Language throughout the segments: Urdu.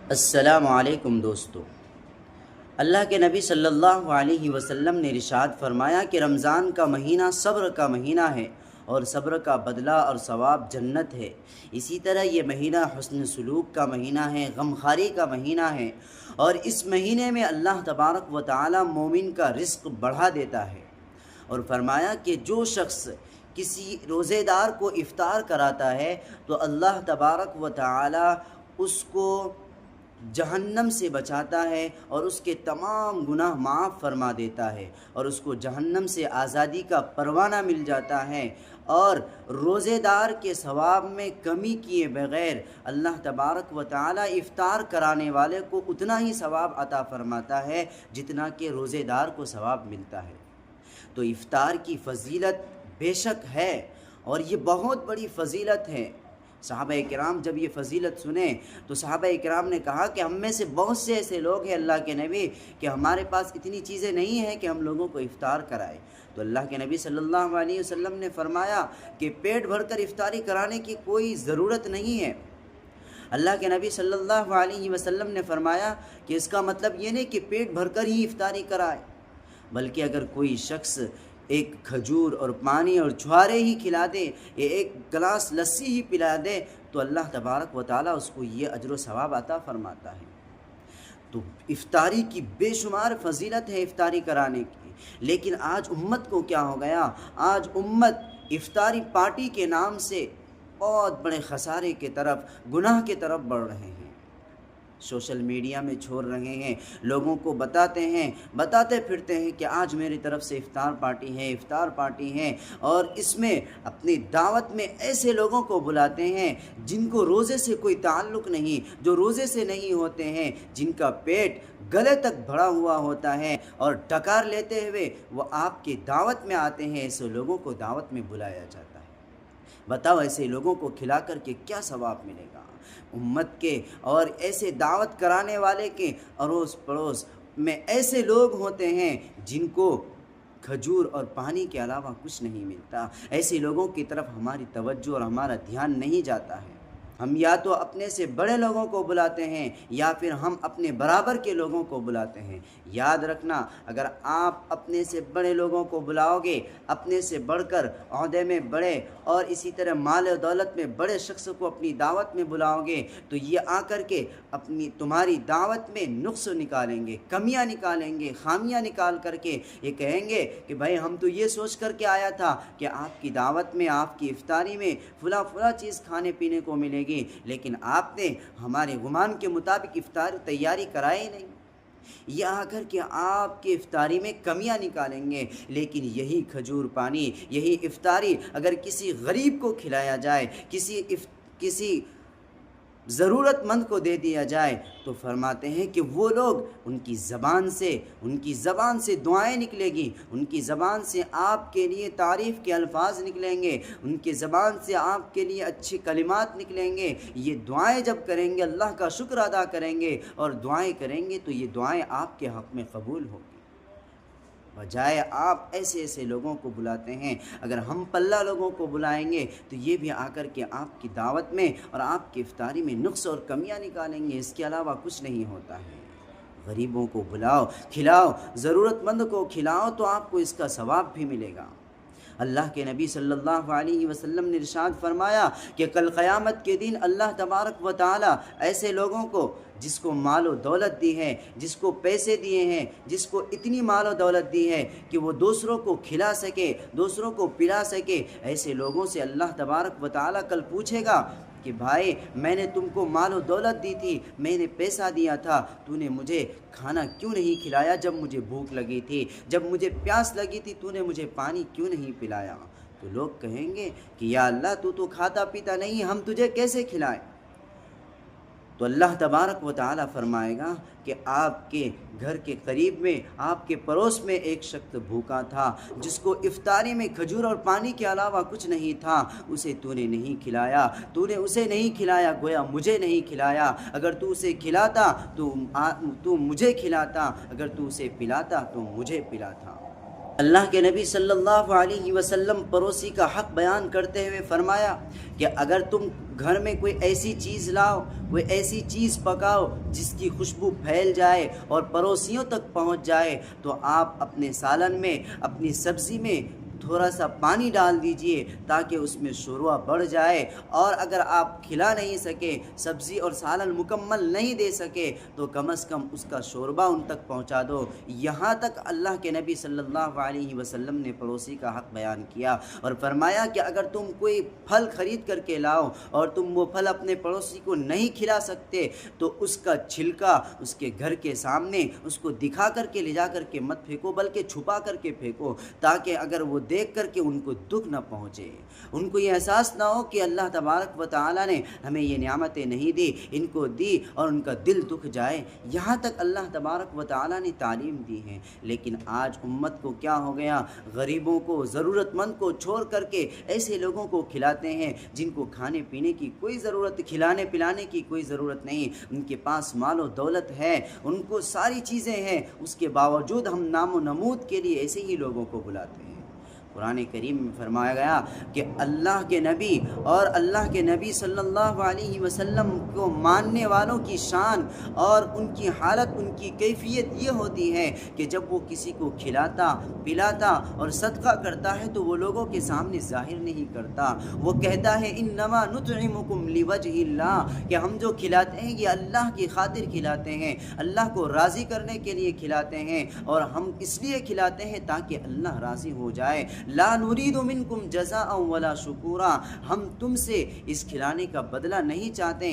السلام علیکم دوستو۔ اللہ کے نبی صلی اللہ علیہ وسلم نے ارشاد فرمایا کہ رمضان کا مہینہ صبر کا مہینہ ہے اور صبر کا بدلہ اور ثواب جنت ہے۔ اسی طرح یہ مہینہ حسن سلوک کا مہینہ ہے، غمخواری کا مہینہ ہے، اور اس مہینے میں اللہ تبارک و تعالی مومن کا رزق بڑھا دیتا ہے۔ اور فرمایا کہ جو شخص کسی روزے دار کو افطار کراتا ہے تو اللہ تبارک و تعالی اس کو جہنم سے بچاتا ہے اور اس کے تمام گناہ معاف فرما دیتا ہے، اور اس کو جہنم سے آزادی کا پروانہ مل جاتا ہے، اور روزے دار کے ثواب میں کمی کیے بغیر اللہ تبارک و تعالی افطار کرانے والے کو اتنا ہی ثواب عطا فرماتا ہے جتنا کہ روزے دار کو ثواب ملتا ہے۔ تو افطار کی فضیلت بے شک ہے، اور یہ بہت بڑی فضیلت ہے۔ صحابہ کرام جب یہ فضیلت سنیں تو صحابہ کرام نے کہا کہ ہم میں سے بہت سے ایسے لوگ ہیں اللہ کے نبی کہ ہمارے پاس اتنی چیزیں نہیں ہیں کہ ہم لوگوں کو افطار کرائیں۔ تو اللہ کے نبی صلی اللہ علیہ وسلم نے فرمایا کہ پیٹ بھر کر افطاری کرانے کی کوئی ضرورت نہیں ہے۔ اللہ کے نبی صلی اللہ علیہ وسلم نے فرمایا کہ اس کا مطلب یہ نہیں کہ پیٹ بھر کر ہی افطاری کرائے، بلکہ اگر کوئی شخص ایک کھجور اور پانی اور چھوارے ہی کھلا دے یا ایک گلاس لسی ہی پلا دے تو اللہ تبارک و تعالیٰ اس کو یہ اجر و ثواب عطا فرماتا ہے۔ تو افطاری کی بے شمار فضیلت ہے افطاری کرانے کی، لیکن آج امت کو کیا ہو گیا؟ آج امت افطاری پارٹی کے نام سے بہت بڑے خسارے کے طرف، گناہ کے طرف بڑھ رہے ہیں۔ سوشل میڈیا میں چھوڑ رہے ہیں، لوگوں کو بتاتے پھرتے ہیں کہ آج میری طرف سے افطار پارٹی ہے، اور اس میں اپنی دعوت میں ایسے لوگوں کو بلاتے ہیں جن کو روزے سے کوئی تعلق نہیں، جو روزے سے نہیں ہوتے ہیں، جن کا پیٹ گلے تک بھرا ہوا ہوتا ہے، اور ڈکار لیتے ہوئے وہ آپ کی دعوت میں آتے ہیں۔ ایسے لوگوں کو دعوت میں بلایا جاتا ہے۔ بتاؤ ایسے لوگوں کو کھلا کر کے کیا ثواب ملے گا؟ امت کے اور ایسے دعوت کرانے والے کے اڑوس پڑوس میں ایسے لوگ ہوتے ہیں جن کو کھجور اور پانی کے علاوہ کچھ نہیں ملتا۔ ایسے لوگوں کی طرف ہماری توجہ اور ہمارا دھیان نہیں جاتا ہے۔ ہم یا تو اپنے سے بڑے لوگوں کو بلاتے ہیں یا پھر ہم اپنے برابر کے لوگوں کو بلاتے ہیں۔ یاد رکھنا، اگر آپ اپنے سے بڑے لوگوں کو بلاؤ گے، اپنے سے بڑھ کر عہدے میں بڑے اور اسی طرح مال و دولت میں بڑے شخص کو اپنی دعوت میں بلاؤ گے تو یہ آ کر کے تمہاری دعوت میں نقص نکالیں گے، کمیاں نکالیں گے، خامیاں نکال کر کے یہ کہیں گے کہ بھائی ہم تو یہ سوچ کر کے آیا تھا کہ آپ کی دعوت میں، آپ کی افطاری میں فلاں چیز کھانے پینے کو ملے گی، لیکن آپ نے ہمارے گمان کے مطابق افطاری تیاری کرائی نہیں۔ یہ آ کر کے آپ کی افطاری میں کمیاں نکالیں گے۔ لیکن یہی کھجور پانی، یہی افطاری اگر کسی غریب کو کھلایا جائے، کسی ضرورت مند کو دے دیا جائے تو فرماتے ہیں کہ وہ لوگ ان کی زبان سے دعائیں نکلے گی، ان کی زبان سے آپ کے لیے تعریف کے الفاظ نکلیں گے، ان کی زبان سے آپ کے لیے اچھے کلمات نکلیں گے۔ یہ دعائیں جب کریں گے، اللہ کا شکر ادا کریں گے اور دعائیں کریں گے تو یہ دعائیں آپ کے حق میں قبول ہوگی۔ بجائے آپ ایسے لوگوں کو بلاتے ہیں، اگر ہم پلہ لوگوں کو بلائیں گے تو یہ بھی آ کر کے آپ کی دعوت میں اور آپ کی افطاری میں نقص اور کمیاں نکالیں گے، اس کے علاوہ کچھ نہیں ہوتا ہے۔ غریبوں کو بلاؤ، کھلاؤ، ضرورت مند کو کھلاؤ تو آپ کو اس کا ثواب بھی ملے گا۔ اللہ کے نبی صلی اللہ علیہ وسلم نے ارشاد فرمایا کہ کل قیامت کے دن اللہ تبارک و تعالی ایسے لوگوں کو جس کو مال و دولت دی ہے، جس کو پیسے دیے ہیں، جس کو اتنی مال و دولت دی ہے کہ وہ دوسروں کو کھلا سکے، دوسروں کو پلا سکے، ایسے لوگوں سے اللہ تبارک و تعالی کل پوچھے گا کہ بھائی میں نے تم کو مال و دولت دی تھی، میں نے پیسہ دیا تھا، تو نے مجھے کھانا کیوں نہیں کھلایا جب مجھے بھوک لگی تھی، جب مجھے پیاس لگی تھی تو نے مجھے پانی کیوں نہیں پلایا؟ تو لوگ کہیں گے کہ یا اللہ تو کھاتا پیتا نہیں، ہم تجھے کیسے کھلائیں؟ تو اللہ تبارک و تعالی فرمائے گا کہ آپ کے گھر کے قریب میں، آپ کے پڑوس میں ایک شخص بھوکا تھا جس کو افطاری میں کھجور اور پانی کے علاوہ کچھ نہیں تھا، اسے تو نے نہیں کھلایا، تو نے اسے نہیں کھلایا، گویا مجھے نہیں کھلایا۔ اگر تو اسے کھلاتا تو مجھے کھلاتا، اگر تو اسے پلاتا تو مجھے پلاتا۔ اللہ کے نبی صلی اللہ علیہ وسلم پڑوسی کا حق بیان کرتے ہوئے فرمایا کہ اگر تم گھر میں کوئی ایسی چیز لاؤ، کوئی ایسی چیز پکاؤ جس کی خوشبو پھیل جائے اور پڑوسیوں تک پہنچ جائے، تو آپ اپنے سالن میں، اپنی سبزی میں تھوڑا سا پانی ڈال دیجئے تاکہ اس میں شوربہ بڑھ جائے، اور اگر آپ کھلا نہیں سکے، سبزی اور سالن مکمل نہیں دے سکے، تو کم از کم اس کا شوربہ ان تک پہنچا دو۔ یہاں تک اللہ کے نبی صلی اللہ علیہ وسلم نے پڑوسی کا حق بیان کیا، اور فرمایا کہ اگر تم کوئی پھل خرید کر کے لاؤ اور تم وہ پھل اپنے پڑوسی کو نہیں کھلا سکتے، تو اس کا چھلکا اس کے گھر کے سامنے اس کو دکھا کر کے لے جا کر کے مت پھینکو، بلکہ چھپا کر کے پھینکو، تاکہ اگر وہ دیکھ کر کے ان کو دکھ نہ پہنچے، ان کو یہ احساس نہ ہو کہ اللہ تبارک و تعالیٰ نے ہمیں یہ نعمتیں نہیں دی، ان کو دی، اور ان کا دل دکھ جائے۔ یہاں تک اللہ تبارک و تعالیٰ نے تعلیم دی ہے، لیکن آج امت کو کیا ہو گیا، غریبوں کو، ضرورت مند کو چھوڑ کر کے ایسے لوگوں کو کھلاتے ہیں جن کو کھانے پینے کی کوئی ضرورت، کھلانے پلانے کی کوئی ضرورت نہیں، ان کے پاس مال و دولت ہے، ان کو ساری چیزیں ہیں، اس کے باوجود ہم نام و نمود کے لیے ایسے ہی لوگوں کو بلاتے ہیں۔ قرآن کریم میں فرمایا گیا کہ اللہ کے نبی اور اللہ کے نبی صلی اللہ علیہ وسلم کو ماننے والوں کی شان اور ان کی حالت، ان کی کیفیت یہ ہوتی ہے کہ جب وہ کسی کو کھلاتا، پلاتا اور صدقہ کرتا ہے تو وہ لوگوں کے سامنے ظاہر نہیں کرتا، وہ کہتا ہے انما نطعمکم لوجہ اللہ، کہ ہم جو کھلاتے ہیں یہ اللہ کی خاطر کھلاتے ہیں، اللہ کو راضی کرنے کے لیے کھلاتے ہیں، اور ہم اس لیے کھلاتے ہیں تاکہ اللہ راضی ہو جائے۔ لا نرید منکم جزاء ولا شکورا، ہم تم سے اس کھلانے کا بدلہ نہیں چاہتے،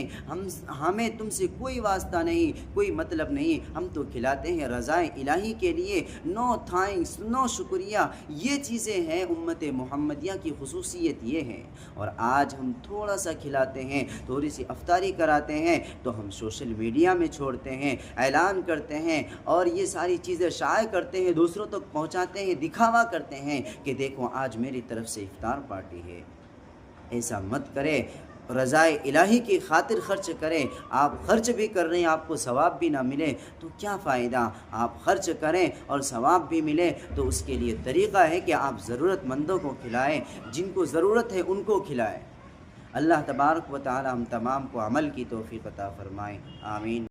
ہمیں تم سے کوئی واسطہ نہیں، کوئی مطلب نہیں، ہم تو کھلاتے ہیں رضائے الہی کے لیے۔ نو تھینکس، نو شکریہ، یہ چیزیں ہیں امت محمدیہ کی خصوصیت یہ ہے۔ اور آج ہم تھوڑا سا کھلاتے ہیں، تھوڑی سی افطاری کراتے ہیں تو ہم سوشل میڈیا میں چھوڑتے ہیں، اعلان کرتے ہیں، اور یہ ساری چیزیں شائع کرتے ہیں، دوسروں تک پہنچاتے ہیں، دکھاوا کرتے ہیں کہ دیکھو آج میری طرف سے افطار پارٹی ہے۔ ایسا مت کرے، رضائے الہی کی خاطر خرچ کریں۔ آپ خرچ بھی کر رہے ہیں، آپ کو ثواب بھی نہ ملے تو کیا فائدہ؟ آپ خرچ کریں اور ثواب بھی ملے تو اس کے لیے طریقہ ہے کہ آپ ضرورت مندوں کو کھلائیں، جن کو ضرورت ہے ان کو کھلائیں۔ اللہ تبارک و تعالی ہم تمام کو عمل کی توفیق عطا فرمائے، آمین۔